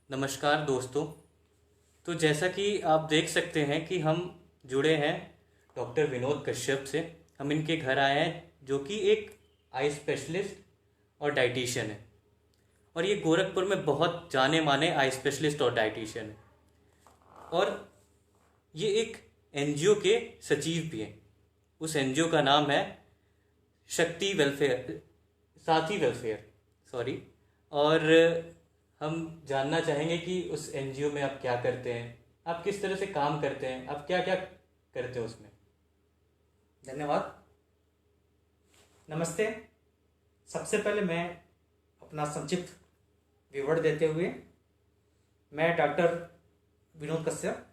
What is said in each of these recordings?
नमस्कार दोस्तों। तो जैसा कि आप देख सकते हैं कि हम जुड़े हैं डॉक्टर विनोद कश्यप से। हम इनके घर आए हैं, जो कि एक आई स्पेशलिस्ट और डाइटिशियन है, और ये गोरखपुर में बहुत जाने माने आई स्पेशलिस्ट और डाइटिशियन है। और ये एक एनजीओ के सचिव भी हैं। उस एनजीओ का नाम है शक्ति वेलफेयर, साथी वेलफेयर, सॉरी। और हम जानना चाहेंगे कि उस एनजीओ में आप क्या करते हैं, आप किस तरह से काम करते हैं, आप क्या क्या करते हो उसमें। धन्यवाद। नमस्ते। सबसे पहले मैं अपना संक्षिप्त विवरण देते हुए, मैं डॉक्टर विनोद कश्यप,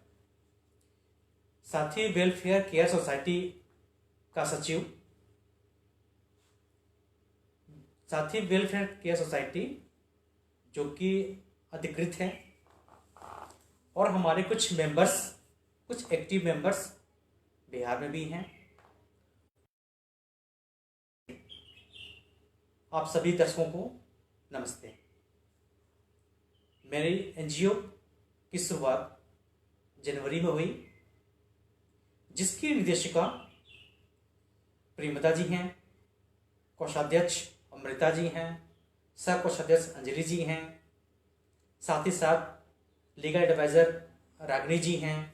साथी वेलफेयर केयर सोसाइटी का सचिव। साथी वेलफेयर केयर सोसाइटी जो कि अधिकृत है, और हमारे कुछ मेंबर्स, कुछ एक्टिव मेंबर्स बिहार में भी हैं। आप सभी दर्शकों को नमस्ते। मेरी एनजीओ की शुरुआत जनवरी में हुई, जिसकी निर्देशिका प्रेमदा जी हैं, कोषाध्यक्ष अमृता जी हैं, सह कोषाध्यक्ष अंजलि जी हैं, साथ ही साथ लीगल एडवाइजर रागिनी जी हैं,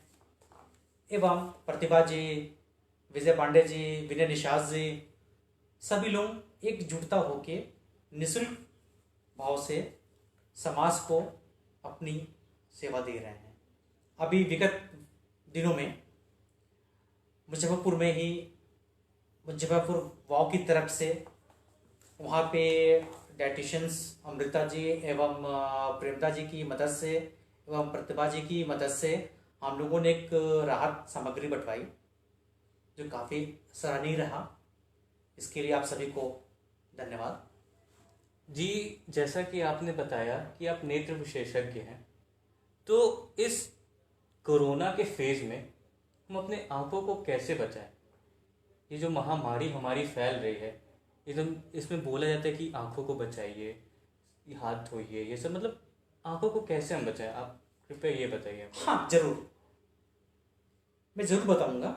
एवं प्रतिभा जी, विजय पांडे जी, विनय निषाद जी, सभी लोग एकजुटता होके निःशुल्क भाव से समाज को अपनी सेवा दे रहे हैं। अभी विगत दिनों में मुजफ्फरपुर में ही, मुजफ्फरपुर वाव की तरफ से, वहाँ पे डाइटिशियंस अमृता जी एवं प्रेमदा जी की मदद से एवं प्रतिभा जी की मदद से हम लोगों ने एक राहत सामग्री बंटवाई, जो काफ़ी सराहनीय रहा। इसके लिए आप सभी को धन्यवाद। जी, जैसा कि आपने बताया कि आप नेत्र विशेषज्ञ हैं, तो इस कोरोना के फेज में हम अपने आंखों को कैसे बचाएं। ये जो महामारी हमारी फैल रही है, एकदम इसमें बोला जाता है कि आंखों को बचाइए, ये हाथ धोइए, ये सब, मतलब आंखों को कैसे हम बचाएं, आप कृपया ये बताइए। हाँ, जरूर, मैं जरूर बताऊंगा।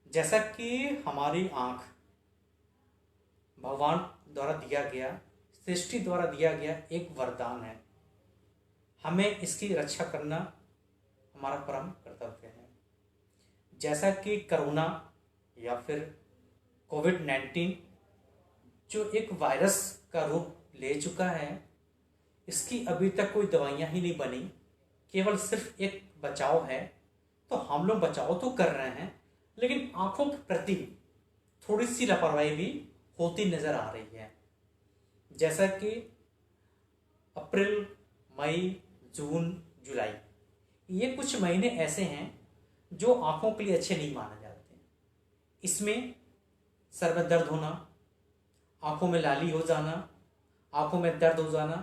जैसा कि हमारी आंख भगवान द्वारा दिया गया, सृष्टि द्वारा दिया गया एक वरदान है, हमें इसकी रक्षा करना हमारा परम कर्तव्य है। जैसा कि कोरोना या फिर कोविड-19 जो एक वायरस का रूप ले चुका है, इसकी अभी तक कोई दवाइयाँ ही नहीं बनी, केवल सिर्फ एक बचाव है। तो हम लोग बचाव तो कर रहे हैं, लेकिन आंखों के प्रति थोड़ी सी लापरवाही भी होती नजर आ रही है। जैसा कि अप्रैल, मई, जून, जुलाई, ये कुछ महीने ऐसे हैं जो आंखों के लिए अच्छे नहीं माने जाते। इसमें सर में दर्द होना, आंखों में लाली हो जाना, आंखों में दर्द हो जाना,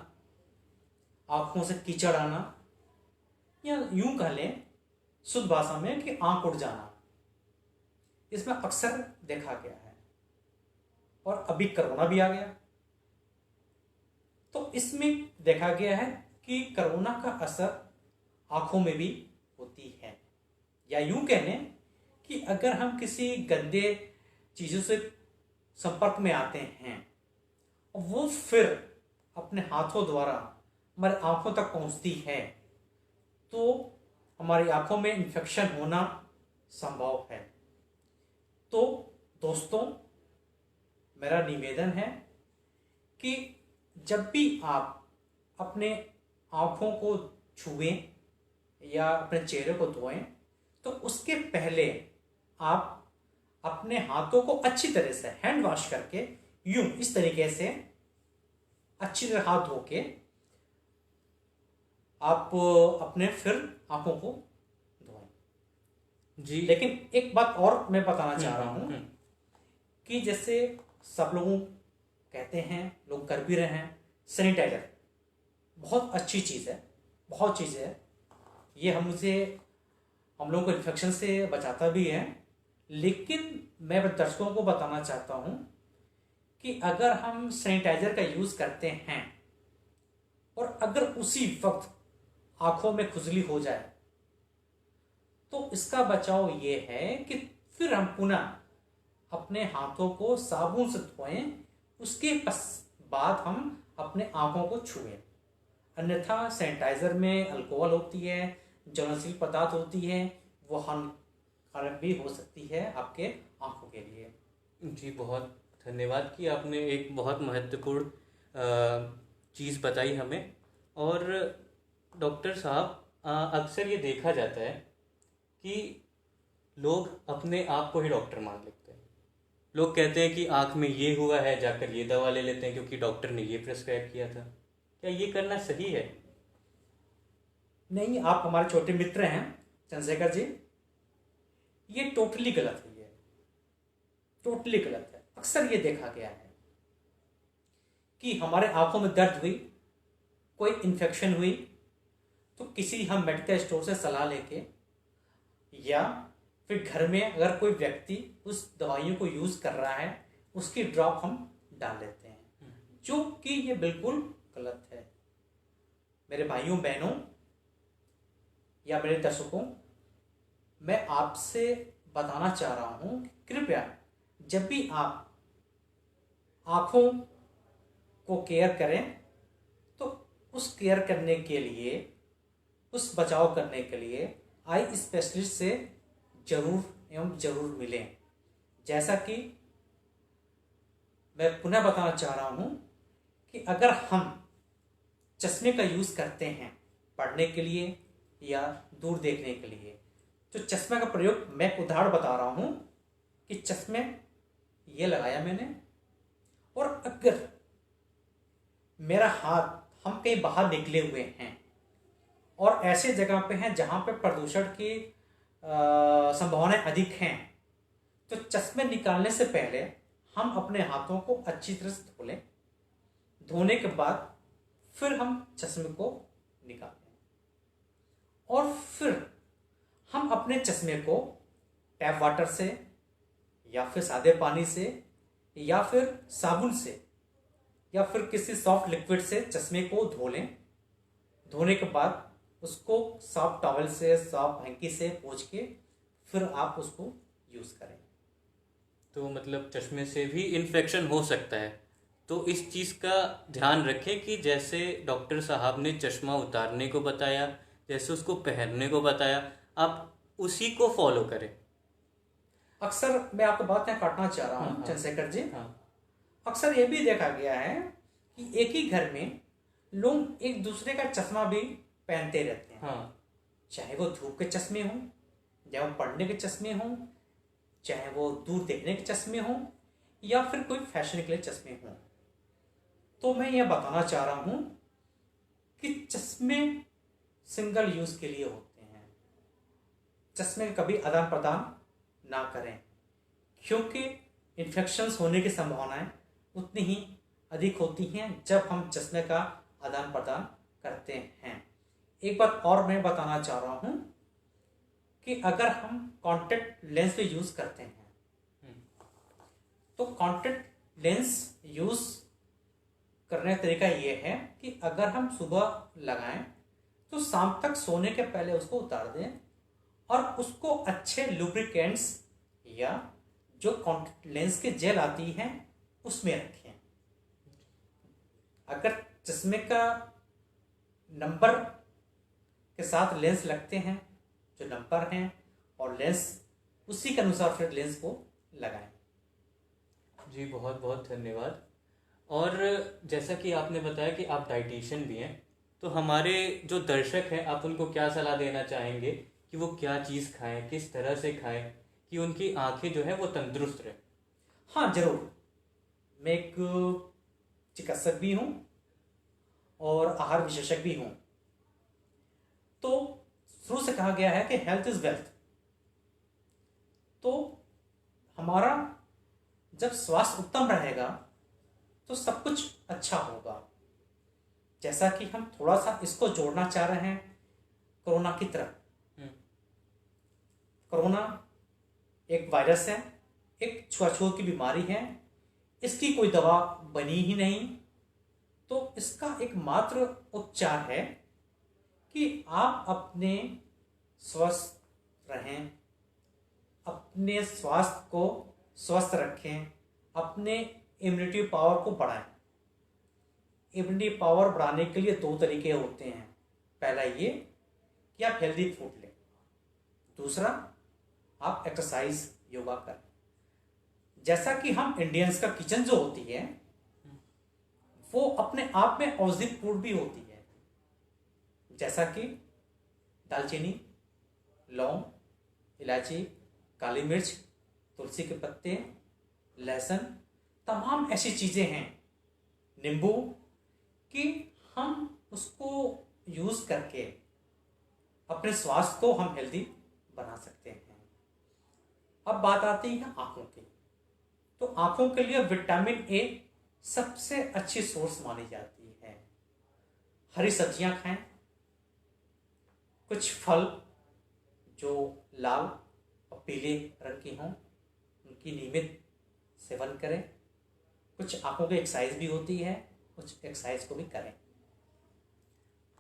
आंखों से कीचड़ आना, या यूं कह लें शुद्ध भाषा में कि आंख उठ जाना, इसमें अक्सर देखा गया है। और अभी कोरोना भी आ गया, तो इसमें देखा गया है कि कोरोना का असर आंखों में भी होती है। या यूं कह लें कि अगर हम किसी गंदे चीजों से संपर्क में आते हैं, वो फिर अपने हाथों द्वारा हमारे आंखों तक पहुंचती है, तो हमारी आंखों में इन्फेक्शन होना संभव है। तो दोस्तों, मेरा निवेदन है कि जब भी आप अपने आंखों को छुएं या अपने चेहरे को धोएं, तो उसके पहले आप अपने हाथों को अच्छी तरह से हैंड वॉश करके, यूं इस तरीके से अच्छी तरह हाथ धो के आप अपने फिर आंखों को धोएं। जी, लेकिन एक बात और मैं बताना चाह रहा हूं कि जैसे सब लोग कहते हैं, लोग कर भी रहे हैं, सैनिटाइजर बहुत अच्छी चीज़ है, बहुत चीज़ है। ये हम लोगों को इन्फेक्शन से बचाता भी है। लेकिन मैं दर्शकों को बताना चाहता हूं कि अगर हम सैनिटाइजर का यूज़ करते हैं और अगर उसी वक्त आंखों में खुजली हो जाए, तो इसका बचाव ये है कि फिर हम पुनः अपने हाथों को साबुन से धोएं, उसके बाद हम अपने आंखों को छुएं। अन्यथा सैनिटाइजर में अल्कोहल होती है, ज्वलनशील पदार्थ होती है, वो हानिकारक भी हो सकती है आपके आंखों के लिए। जी बहुत धन्यवाद कि आपने एक बहुत महत्वपूर्ण चीज़ बताई हमें। और डॉक्टर साहब, अक्सर ये देखा जाता है कि लोग अपने आप को ही डॉक्टर मान लेते हैं। लोग कहते हैं कि आँख में ये हुआ है, जाकर ये दवा ले लेते हैं क्योंकि डॉक्टर ने ये प्रिस्क्राइब किया था। क्या ये करना सही है? नहीं, आप हमारे छोटे मित्र हैं चंद्रशेखर जी, ये टोटली गलत है, ये टोटली गलत है। अक्सर ये देखा गया है कि हमारे आंखों में दर्द हुई, कोई इन्फेक्शन हुई, तो किसी हम मेडिकल स्टोर से सलाह लेके या फिर घर में अगर कोई व्यक्ति उस दवाइयों को यूज कर रहा है, उसकी ड्रॉप हम डाल लेते हैं, जो कि ये बिल्कुल गलत है। मेरे भाइयों बहनों या मेरे दर्शकों, मैं आपसे बताना चाह रहा हूं कि कृपया जब भी आप आंखों को केयर करें, तो उस केयर करने के लिए, उस बचाव करने के लिए आई स्पेशलिस्ट से जरूर एवं जरूर मिलें। जैसा कि मैं पुनः बताना चाह रहा हूं कि अगर हम चश्मे का यूज करते हैं पढ़ने के लिए या दूर देखने के लिए, तो चश्मे का प्रयोग, मैं उदाहरण बता रहा हूं कि चश्मे ये लगाया मैंने, और अगर मेरा हाथ, हम कहीं बाहर निकले हुए हैं और ऐसे जगह पे हैं जहां पे प्रदूषण की संभावनाएं अधिक हैं, तो चश्मे निकालने से पहले हम अपने हाथों को अच्छी तरह से धो लें। धोने के बाद फिर हम चश्मे को निकालें और फिर हम अपने चश्मे को टैप वाटर से या फिर सादे पानी से या फिर साबुन से या फिर किसी सॉफ्ट लिक्विड से चश्मे को धो लें। धोने के बाद उसको सॉफ्ट टॉवल से, सॉफ्ट हैंकी से पोंछ के फिर आप उसको यूज करें। तो मतलब चश्मे से भी इन्फेक्शन हो सकता है, तो इस चीज़ का ध्यान रखें कि जैसे डॉक्टर साहब ने चश्मा उतारने को बताया, जैसे उसको पहनने को बताया, आप उसी को फॉलो करें। अक्सर मैं आपको बात यहाँ काटना चाह रहा हूँ चंद्रशेखर जी। अक्सर ये भी देखा गया है कि एक ही घर में लोग एक दूसरे का चश्मा भी पहनते रहते हैं। चाहे वो धूप के चश्मे हों, चाहे वो पढ़ने के चश्मे हों, चाहे वो दूर देखने के चश्मे हों, या फिर कोई फैशन के लिए चश्मे हों। तो मैं यह बताना चाह रहा हूं कि चश्मे सिंगल यूज के लिए होते हैं। चश्मे का कभी आदान प्रदान ना करें, क्योंकि इन्फेक्शंस होने की संभावनाएं उतनी ही अधिक होती हैं जब हम चश्मे का आदान प्रदान करते हैं। एक बात और मैं बताना चाह रहा हूं कि अगर हम कॉन्टैक्ट लेंस भी यूज करते हैं, तो कॉन्टैक्ट लेंस यूज करने का तरीका यह है कि अगर हम सुबह लगाएं तो शाम तक सोने के पहले उसको उतार दें और उसको अच्छे लुब्रिकेंट्स या जो कॉन्टैक्ट लेंस के जेल आती हैं उसमें रखें। अगर चश्मे का नंबर के साथ लेंस लगते हैं, जो नंबर हैं और लेंस, उसी के अनुसार फिर लेंस को लगाएं। जी बहुत बहुत धन्यवाद। और जैसा कि आपने बताया कि आप डाइटिशियन भी हैं, तो हमारे जो दर्शक हैं, आप उनको क्या सलाह देना चाहेंगे कि वो क्या चीज़ खाएं, किस तरह से खाएं कि उनकी आंखें जो है वो तंदुरुस्त रहे? हाँ जरूर, मैं एक चिकित्सक भी हूँ और आहार विशेषज्ञ भी हूँ। तो शुरू से कहा गया है कि हेल्थ इज वेल्थ। तो हमारा जब स्वास्थ्य उत्तम रहेगा तो सब कुछ अच्छा होगा। जैसा कि हम थोड़ा सा इसको जोड़ना चाह रहे हैं कोरोना की तरफ। कोरोना एक वायरस है, एक छुआछूत की बीमारी है, इसकी कोई दवा बनी ही नहीं। तो इसका एकमात्र उपचार है कि आप अपने स्वस्थ रहें, अपने स्वास्थ्य को स्वस्थ रखें, अपने इम्यूनिटी पावर को बढ़ाएं। इम्यूनिटी पावर बढ़ाने के लिए दो तरीके होते हैं। पहला ये कि आप हेल्दी फूड लें, दूसरा आप एक्सरसाइज योगा करें। जैसा कि हम इंडियंस का किचन जो होती है वो अपने आप में औषधि फूड भी होती है, जैसा कि दालचीनी, लौंग, इलायची, काली मिर्च, तुलसी के पत्ते, लहसुन, तमाम ऐसी चीजें हैं, नींबू, कि हम उसको यूज करके अपने स्वास्थ्य को हम हेल्दी बना सकते हैं। अब बात आती है आंखों की। तो आंखों के लिए विटामिन ए सबसे अच्छी सोर्स मानी जाती है। हरी सब्जियां खाएं, कुछ फल जो लाल और पीले रंग की हों उनकी नियमित सेवन करें। कुछ आंखों की एक्सरसाइज भी होती है, कुछ एक्सरसाइज को भी करें।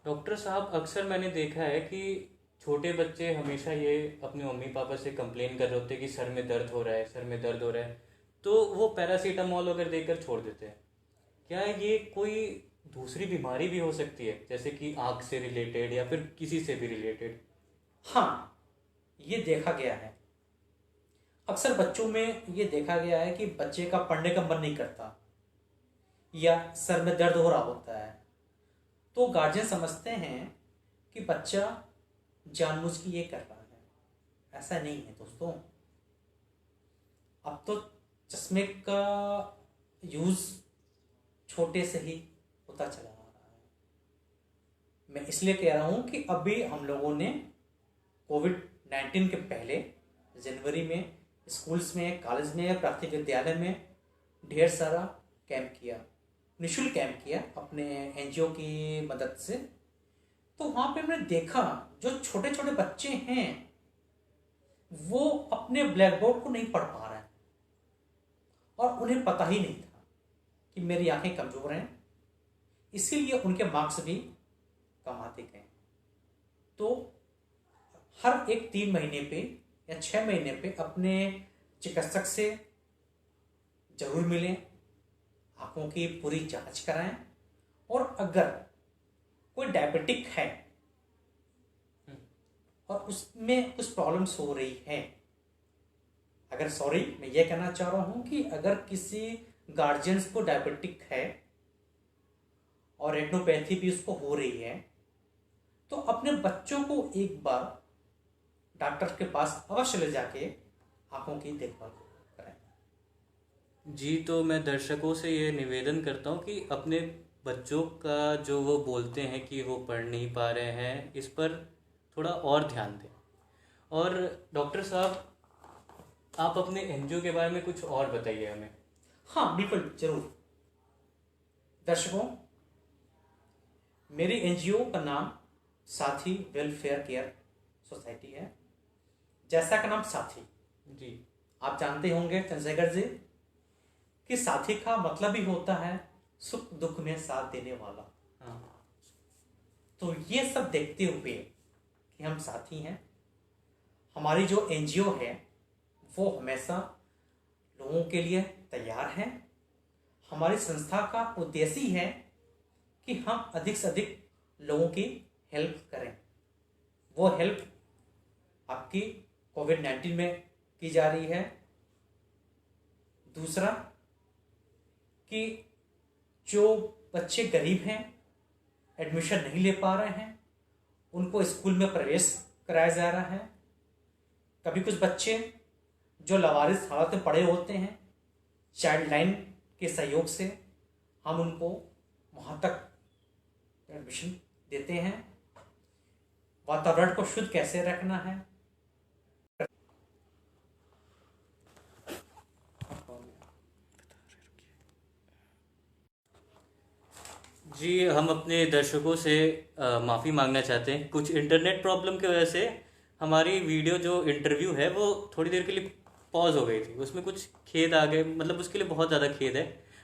डॉक्टर साहब, अक्सर मैंने देखा है कि छोटे बच्चे हमेशा ये अपने मम्मी पापा से कंप्लेन कर रहे होते हैं कि सर में दर्द हो रहा है, सर में दर्द हो रहा है, तो वो पैरासीटामोल वगैरह देकर छोड़ देते हैं। क्या ये कोई दूसरी बीमारी भी हो सकती है, जैसे कि आँख से रिलेटेड या फिर किसी से भी रिलेटेड? हाँ, ये देखा गया है। अक्सर बच्चों में ये देखा गया है कि बच्चे का पढ़ने का मन नहीं करता या सर में दर्द हो रहा होता है, तो गार्जियन समझते हैं कि बच्चा जानबूझ के ये कर रहा है। ऐसा नहीं है दोस्तों। अब तो चश्मे का यूज छोटे से ही होता चला आ रहा है। मैं इसलिए कह रहा हूं कि अभी हम लोगों ने कोविड-19 के पहले जनवरी में स्कूल्स में, कॉलेज में, प्राथमिक विद्यालय में ढेर सारा कैंप किया, निःशुल्क कैंप किया अपने एनजीओ की मदद से। तो वहां पे मैंने देखा जो छोटे छोटे बच्चे हैं वो अपने ब्लैक बोर्ड को नहीं पढ़ पा रहे हैं और उन्हें पता ही नहीं था कि मेरी आंखें कमजोर हैं, इसीलिए उनके मार्क्स भी कम आते गए। तो हर एक 3 महीने पे या 6 महीने पे अपने चिकित्सक से जरूर मिलें, आंखों की पूरी जांच कराएं, और अगर कोई डायबिटिक है और उसमें कुछ प्रॉब्लम्स हो रही है, अगर मैं ये कहना चाह रहा हूं कि अगर किसी गार्जियंस को डायबिटिक है और रेटिनोपैथी भी उसको हो रही है, तो अपने बच्चों को एक बार डॉक्टर के पास अवश्य ले जाके आंखों की देखभाल कराएं। जी, तो मैं दर्शकों से ये निवेदन करता हूँ कि अपने बच्चों का जो वो बोलते हैं कि वो पढ़ नहीं पा रहे हैं, इस पर थोड़ा और ध्यान दें। और डॉक्टर साहब, आप अपने एनजीओ के बारे में कुछ और बताइए हमें। हाँ, बिल्कुल, जरूर। दर्शकों, मेरी एनजीओ का नाम साथी वेलफेयर केयर सोसाइटी है। जैसा का नाम साथी, जी आप जानते होंगे चंद्रशेखर जी कि साथी का मतलब ही होता है सुख दुख में साथ देने वाला। हाँ। तो ये सब देखते हुए कि हम साथी हैं, हमारी जो एनजीओ है वो हमेशा लोगों के लिए तैयार है। हमारी संस्था का उद्देश्य ही है कि हम अधिक से अधिक लोगों की हेल्प करें। वो हेल्प आपकी कोविड-19 में की जा रही है। दूसरा कि जो बच्चे गरीब हैं, एडमिशन नहीं ले पा रहे हैं, उनको स्कूल में प्रवेश कराया जा रहा है। कभी कुछ बच्चे जो लावारिस हालत में पड़े होते हैं, चाइल्ड लाइन के सहयोग से हम उनको वहाँ तक एडमिशन देते हैं। वातावरण को शुद्ध कैसे रखना है, जी, हम अपने दर्शकों से माफ़ी मांगना चाहते हैं। कुछ इंटरनेट प्रॉब्लम की वजह से हमारी वीडियो जो इंटरव्यू है वो थोड़ी देर के लिए पॉज हो गई थी, उसमें कुछ खेद आ गए, मतलब उसके लिए बहुत ज़्यादा खेद है।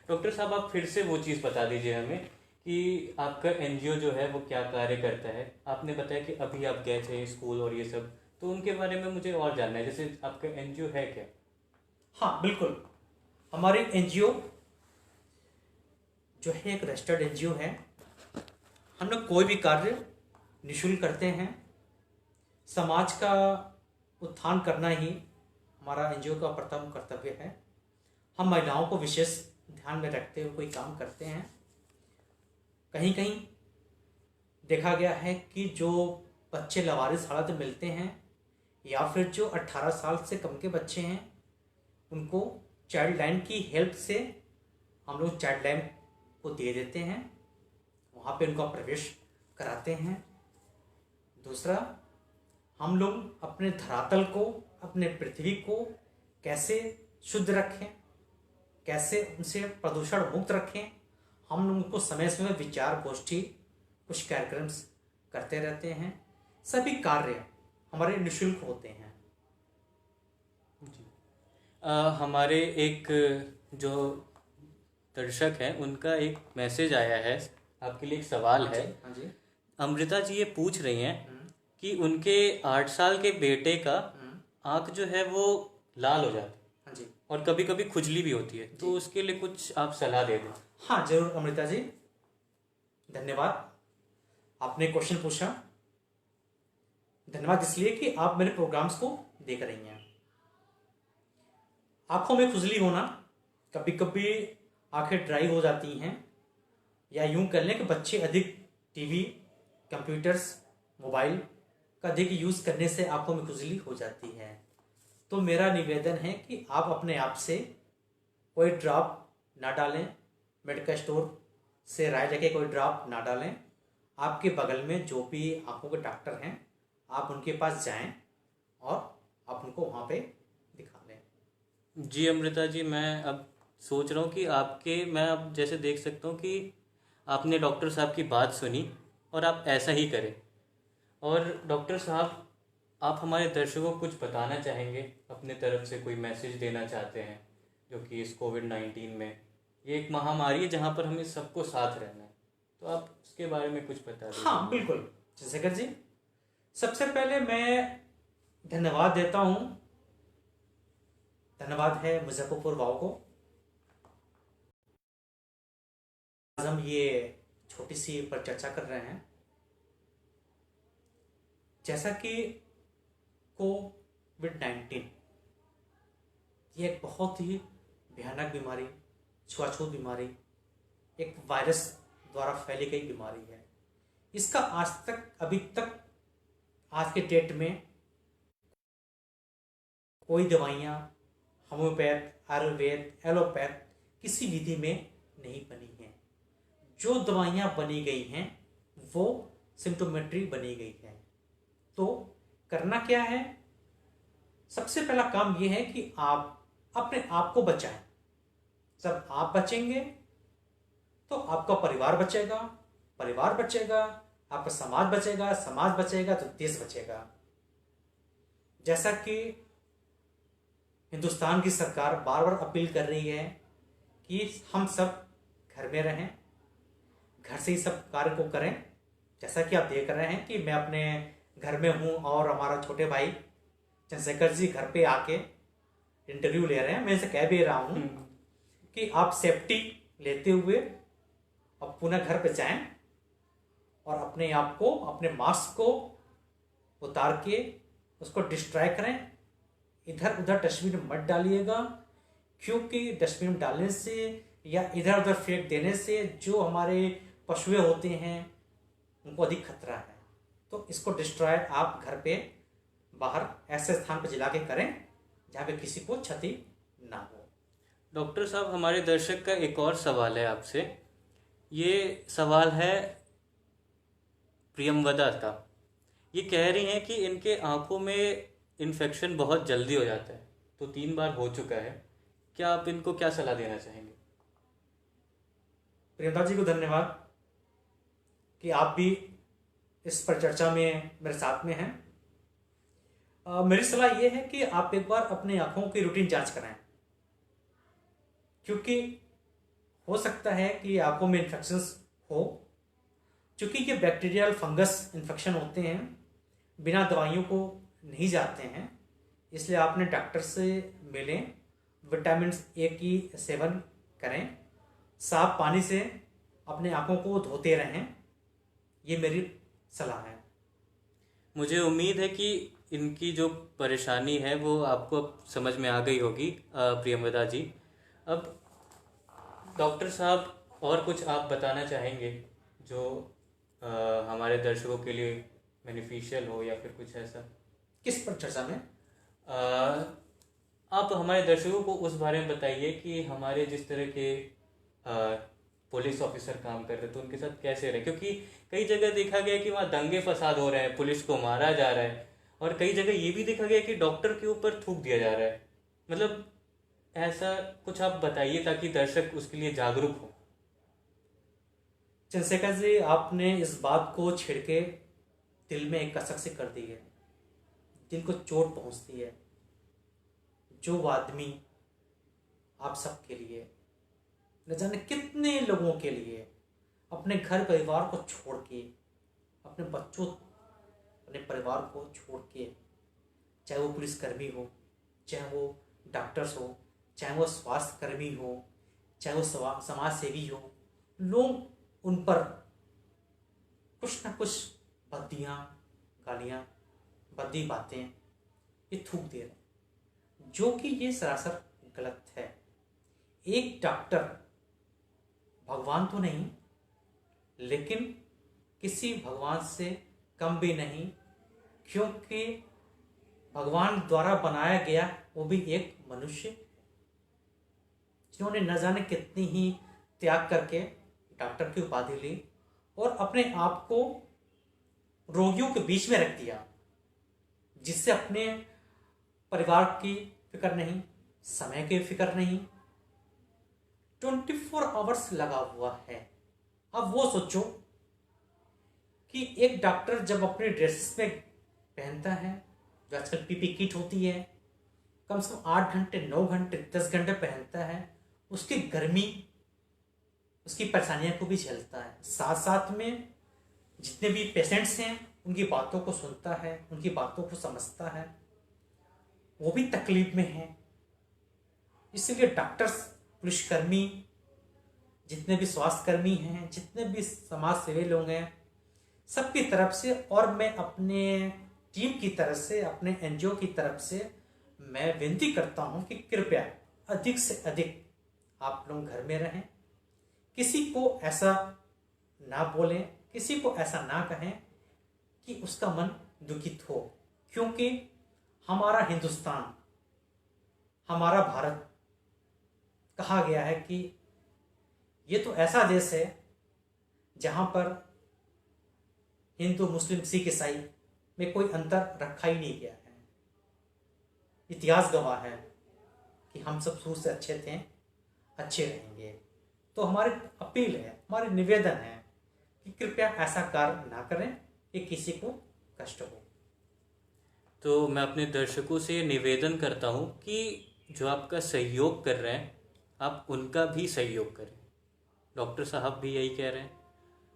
डॉक्टर साहब, आप फिर से वो चीज़ बता दीजिए हमें कि आपका एनजीओ जो है वो क्या कार्य करता है। आपने बताया कि अभी आप गए थे स्कूल और ये सब, तो उनके बारे में मुझे और जानना है। जैसे आपका एनजीओ है क्या? हाँ बिल्कुल, हमारी एनजीओ जो है एक रजिस्टर्ड एनजीओ है। हम लोग कोई भी कार्य निःशुल्क करते हैं। समाज का उत्थान करना ही हमारा एनजीओ का प्रथम कर्तव्य है। हम महिलाओं को विशेष ध्यान में रखते हुए कोई काम करते हैं। कहीं कहीं देखा गया है कि जो बच्चे लावारिस हालत में मिलते हैं या फिर जो 18 साल से कम के बच्चे हैं, उनको चाइल्ड लाइन की हेल्प से हम लोग चाइल्ड लाइन को दे देते हैं, वहाँ पे उनका प्रवेश कराते हैं। दूसरा, हम लोग अपने धरातल को, अपने पृथ्वी को कैसे शुद्ध रखें, कैसे उनसे प्रदूषण मुक्त रखें, हम लोग उनको समय समय विचार गोष्ठी कुछ कार्यक्रम करते रहते हैं। सभी कार्य हमारे निःशुल्क होते हैं। जी। हमारे एक जो दर्शक हैं उनका एक मैसेज आया है, आपके लिए एक सवाल है। हाँ जी। अमृता जी ये पूछ रही हैं कि उनके 8 साल के बेटे का आंख जो है वो लाल हो जाती है। हाँ जी। और कभी कभी खुजली भी होती है, तो उसके लिए कुछ आप सलाह दे दें। हाँ जरूर अमृता जी, धन्यवाद, आपने क्वेश्चन पूछा। धन्यवाद इसलिए कि आप मेरे प्रोग्राम्स को देख रही हैं। आंखों में खुजली होना, कभी कभी आंखें ड्राई हो जाती हैं, या यूं कर लें कि बच्चे अधिक टीवी, कंप्यूटर्स, मोबाइल का अधिक यूज करने से आंखों में खुजली हो जाती है। तो मेरा निवेदन है कि आप अपने आप से कोई ड्रॉप ना डालें, मेडिकल स्टोर से राय लेके कोई ड्रॉप ना डालें। आपके बगल में जो भी आंखों के डॉक्टर हैं, आप उनके पास जाएं और आप उनको वहाँ पे दिखा लें। जी अमृता जी, मैं अब सोच रहा हूँ कि मैं अब जैसे देख सकता हूँ कि आपने डॉक्टर साहब की बात सुनी और आप ऐसा ही करें। और डॉक्टर साहब, आप हमारे दर्शकों को कुछ बताना चाहेंगे, अपने तरफ से कोई मैसेज देना चाहते हैं, जो कि इस कोविड-19 में, ये एक महामारी है जहाँ पर हमें सबको साथ रहना है, तो आप उसके बारे में कुछ बता दीजिए। हाँ बिल्कुल चंद्रशेखर जी, सबसे पहले मैं धन्यवाद देता हूँ। धन्यवाद है मुजफ्फरपुर वाव को। आज हम ये छोटी सी पर चर्चा कर रहे हैं। जैसा कि कोविड-19 ये एक बहुत ही भयानक बीमारी, छुआछूत बीमारी, एक वायरस द्वारा फैली गई बीमारी है। इसका आज तक, अभी तक, आज के डेट में कोई दवाइयाँ होम्योपैथ, आयुर्वेद, एलोपैथ किसी विधि में नहीं बनी हैं। जो दवाइयाँ बनी गई हैं वो सिम्टोमेट्री बनी गई है। तो करना क्या है? सबसे पहला काम यह है कि आप अपने आप को बचाएं। जब आप बचेंगे तो आपका परिवार बचेगा, परिवार बचेगा, आपका समाज बचेगा, समाज बचेगा तो देश बचेगा। जैसा कि हिंदुस्तान की सरकार बार बार अपील कर रही है कि हम सब घर में रहें, घर से ही सब कार्य को करें। जैसा कि आप देख रहे हैं कि मैं अपने घर में हूं और हमारा छोटे भाई चंद्रशेखर जी घर पे आके इंटरव्यू ले रहे हैं। मैं इसे कह भी रहा हूं कि आप सेफ्टी लेते हुए अब पुनः घर पे जाएं और अपने आप को, अपने मास्क को उतार के उसको डिस्ट्रॉय करें। इधर उधर डस्टबिन में मत डालिएगा, क्योंकि डस्टबिन में डालने से या इधर उधर फेंक देने से जो हमारे पशुएं होते हैं उनको अधिक खतरा है। तो इसको डिस्ट्रॉय आप घर पे, बाहर ऐसे स्थान पर जला के करें जहाँ पे किसी को क्षति ना हो। डॉक्टर साहब, हमारे दर्शक का एक और सवाल है आपसे। ये सवाल है प्रियमवदा का। ये कह रही हैं कि इनके आंखों में इन्फेक्शन बहुत जल्दी हो जाता है, तो 3 बार हो चुका है। क्या आप इनको क्या सलाह देना चाहेंगे? प्रियंका जी को धन्यवाद कि आप भी इस पर चर्चा में मेरे साथ में हैं। मेरी सलाह यह है कि आप एक बार अपनी आंखों की रूटीन जांच कराएं, क्योंकि हो सकता है कि आंखों में इन्फेक्शंस हो। चूँकि ये बैक्टीरियल फंगस इन्फेक्शन होते हैं, बिना दवाइयों को नहीं जाते हैं, इसलिए आपने डॉक्टर से मिलें, विटामिन ए की सेवन करें, साफ पानी से अपने आँखों को धोते रहें, ये मेरी सलाह है। मुझे उम्मीद है कि इनकी जो परेशानी है वो आपको अब समझ में आ गई होगी प्रियंवदा जी। अब डॉक्टर साहब और कुछ आप बताना चाहेंगे जो हमारे दर्शकों के लिए बेनिफिशियल हो या फिर कुछ ऐसा? किस पर चर्चा में? आप हमारे दर्शकों को उस बारे में बताइए कि हमारे जिस तरह के पुलिस ऑफिसर काम कर रहे थे उनके साथ कैसे रहे, क्योंकि कई जगह देखा गया कि वहाँ दंगे फसाद हो रहे हैं, पुलिस को मारा जा रहा है, और कई जगह ये भी देखा गया कि डॉक्टर के ऊपर थूक दिया जा रहा है। मतलब ऐसा कुछ आप बताइए ताकि दर्शक उसके लिए जागरूक हो। चंद्रशेखर जी, आपने इस बात को छेड़ के दिल में एक कसक से कर दी है, दिल को चोट पहुंचती है। जो आदमी आप सबके लिए, न जाने कितने लोगों के लिए, अपने घर परिवार को छोड़ के, अपने बच्चों, अपने परिवार को छोड़ के, चाहे वो पुलिसकर्मी हो, चाहे वो डॉक्टर्स हो, चाहे वो स्वास्थ्य कर्मी हो, चाहे वो समाज सेवी हो, लोग उन पर कुछ ना कुछ बदियाँ, गालियाँ, बदी बातें ये थूक दे रहे हैं, जो कि ये सरासर गलत है। एक डॉक्टर भगवान तो नहीं, लेकिन किसी भगवान से कम भी नहीं, क्योंकि भगवान द्वारा बनाया गया वो भी एक मनुष्य, जिन्होंने न जाने कितनी ही त्याग करके डॉक्टर की उपाधि ली और अपने आप को रोगियों के बीच में रख दिया, जिससे अपने परिवार की फिक्र नहीं, समय की फिक्र नहीं, 24 आवर्स लगा हुआ है। अब वो सोचो कि एक डॉक्टर जब अपने ड्रेसेस में पहनता है, जो आजकल पीपी किट होती है, कम से कम 8 घंटे, 9 घंटे, 10 घंटे पहनता है, उसकी गर्मी, उसकी परेशानियों को भी झेलता है, साथ साथ में जितने भी पेशेंट्स हैं उनकी बातों को सुनता है, उनकी बातों को समझता है, वो भी तकलीफ में है। इसलिए डॉक्टर्स, पुलिसकर्मी, जितने भी स्वास्थ्यकर्मी हैं, जितने भी समाज सेवी लोग हैं, सबकी तरफ से, और मैं अपने टीम की तरफ से, अपने एनजीओ की तरफ से मैं विनती करता हूं कि कृपया अधिक से अधिक आप लोग घर में रहें, किसी को ऐसा ना बोलें, किसी को ऐसा ना कहें कि उसका मन दुखित हो, क्योंकि हमारा हिंदुस्तान, हमारा भारत, कहा गया है कि ये तो ऐसा देश है जहां पर हिंदू, मुस्लिम, सिख, ईसाई में कोई अंतर रखा ही नहीं गया है। इतिहास गवाह है कि हम सब शुरू से अच्छे थे, अच्छे रहेंगे। तो हमारी अपील है, हमारी निवेदन है कि कृपया ऐसा कार्य ना करें कि किसी को कष्ट हो। तो मैं अपने दर्शकों से निवेदन करता हूँ कि जो आपका सहयोग कर रहे हैं, आप उनका भी सहयोग करें। डॉक्टर साहब भी यही कह रहे हैं,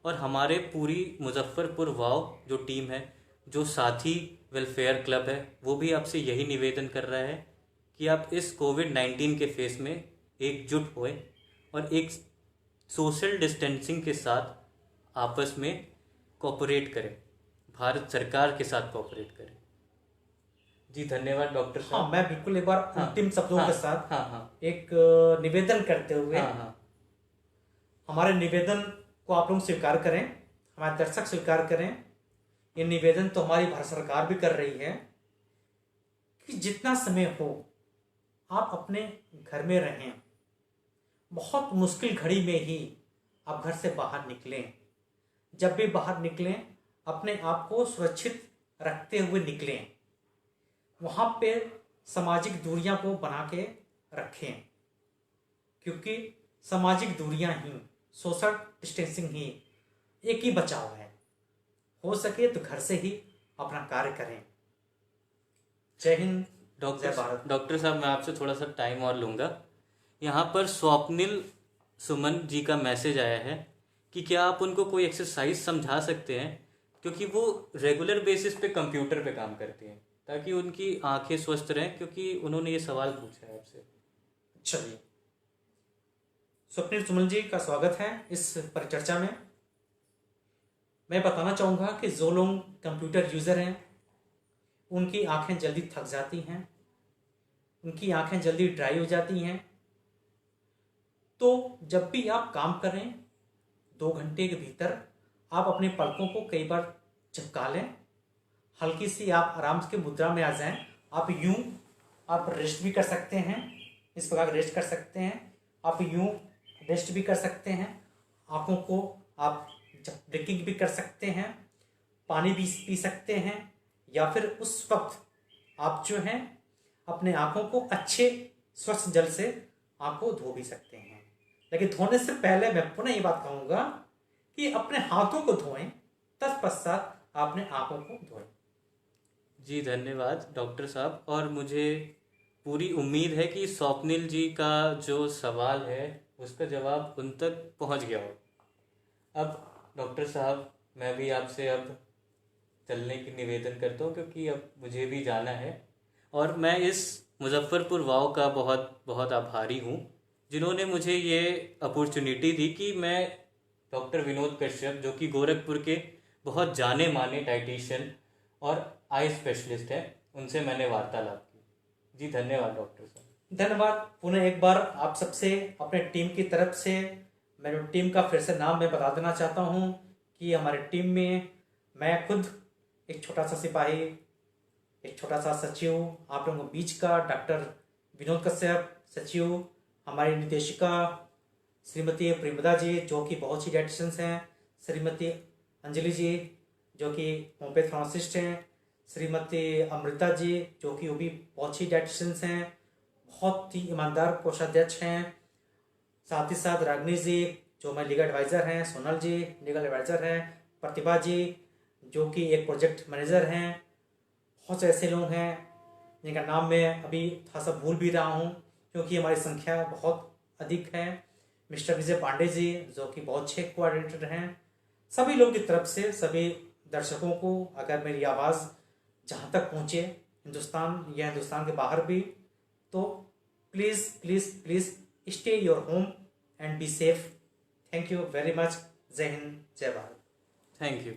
और हमारे पूरी मुजफ्फरपुर वाव जो टीम है, जो साथी वेलफेयर क्लब है, वो भी आपसे यही निवेदन कर रहा है कि आप इस कोविड-19 के फेस में एकजुट होए और एक सोशल डिस्टेंसिंग के साथ आपस में कोऑपरेट करें, भारत सरकार के साथ कोऑपरेट करें। जी धन्यवाद डॉक्टर साहब। हाँ, मैं बिल्कुल एक बार अंतिम शब्दों के साथ एक निवेदन करते हुए, हमारे निवेदन को आप लोग स्वीकार करें, हमारे दर्शक स्वीकार करें। ये निवेदन तो हमारी भारत सरकार भी कर रही है कि जितना समय हो आप अपने घर में रहें, बहुत मुश्किल घड़ी में ही आप घर से बाहर निकलें। जब भी बाहर निकलें, अपने आप को सुरक्षित रखते हुए निकलें। वहाँ पे सामाजिक दूरियां को बना के रखें, क्योंकि सामाजिक दूरियां ही, सोशल डिस्टेंसिंग ही एक ही बचाव है। हो सके तो घर से ही अपना कार्य करें। जय हिंद, जय भारत। डॉक्टर साहब, मैं आपसे थोड़ा सा टाइम और लूँगा। यहाँ पर स्वप्निल सुमन जी का मैसेज आया है कि क्या आप उनको कोई एक्सरसाइज समझा सकते हैं, क्योंकि वो रेगुलर बेसिस पे कंप्यूटर पे काम करती हैं, ताकि उनकी आंखें स्वस्थ रहें, क्योंकि उन्होंने ये सवाल पूछा है आपसे। चलिए, स्वप्निल सुमन जी का स्वागत है इस परिचर्चा में। मैं बताना चाहूँगा कि जो लोग कंप्यूटर यूज़र हैं उनकी आंखें जल्दी थक जाती हैं, उनकी आंखें जल्दी ड्राई हो जाती हैं। तो जब भी आप काम करें 2 घंटे के भीतर आप अपने पलकों को कई बार झपका लें, हल्की सी आप आराम के मुद्रा में आ जाएं। आप यूं आप रेस्ट भी कर सकते हैं, इस प्रकार रेस्ट कर सकते हैं। आप यूं रेस्ट भी कर सकते हैं, आंखों को आप ब्लिंकिंग भी कर सकते हैं, पानी भी पी सकते हैं, या फिर उस वक्त आप जो हैं अपने आंखों को अच्छे स्वच्छ जल से आंखों धो भी सकते हैं। लेकिन धोने से पहले मैं पुनः ये बात कहूँगा कि अपने हाथों को धोएं, तत्पश्चात अपने आंखों को धोएं। जी धन्यवाद डॉक्टर साहब, और मुझे पूरी उम्मीद है कि स्वप्निल जी का जो सवाल है उसका जवाब उन तक पहुंच गया हो। अब डॉक्टर साहब, मैं भी आपसे अब चलने की निवेदन करता हूँ, क्योंकि अब मुझे भी जाना है। और मैं इस मुजफ्फरपुर वाव का बहुत बहुत आभारी हूँ, जिन्होंने मुझे ये अपॉर्चुनिटी दी कि मैं डॉक्टर विनोद कश्यप, जो कि गोरखपुर के बहुत जाने माने डाइटिशियन और आई स्पेशलिस्ट हैं, उनसे मैंने वार्तालाप की। जी धन्यवाद डॉक्टर साहब। धन्यवाद पुनः एक बार आप सबसे अपने टीम की तरफ से। मेरी टीम का फिर से नाम मैं बता देना चाहता हूँ कि हमारी टीम में मैं खुद एक छोटा सा सिपाही, एक छोटा सा सचिव, आप लोगों के बीच का डॉक्टर विनोद कश्यप सचिव, हमारी निर्देशिका श्रीमती प्रेमदा जी जो कि बहुत सी डाइटिशियंस हैं, श्रीमती अंजलि जी जो कि होम्योपैथ फार्मासिस्ट हैं, श्रीमती अमृता जी जो कि वो भी बहुत सी डाइटिशियंस हैं, बहुत ही ईमानदार कोषाध्यक्ष हैं, साथ ही साथ रागनी जी जो मैं लीगल एडवाइज़र हैं, सोनल जी लीगल एडवाइज़र हैं, प्रतिभा जी जो कि एक प्रोजेक्ट मैनेजर हैं। बहुत से ऐसे लोग हैं जिनका नाम मैं अभी थोड़ा सा भूल भी रहा हूँ क्योंकि हमारी संख्या बहुत अधिक है। मिस्टर विजय पांडे जी जो कि बहुत अच्छे कोऑर्डिनेटर हैं। सभी लोगों की तरफ से सभी दर्शकों को अगर मेरी आवाज़ जहाँ तक पहुँचे हिंदुस्तान या हिंदुस्तान के बाहर भी, तो please please please stay your home and be safe. Thank you very much. जय हिंद, जय भारत। Thank you.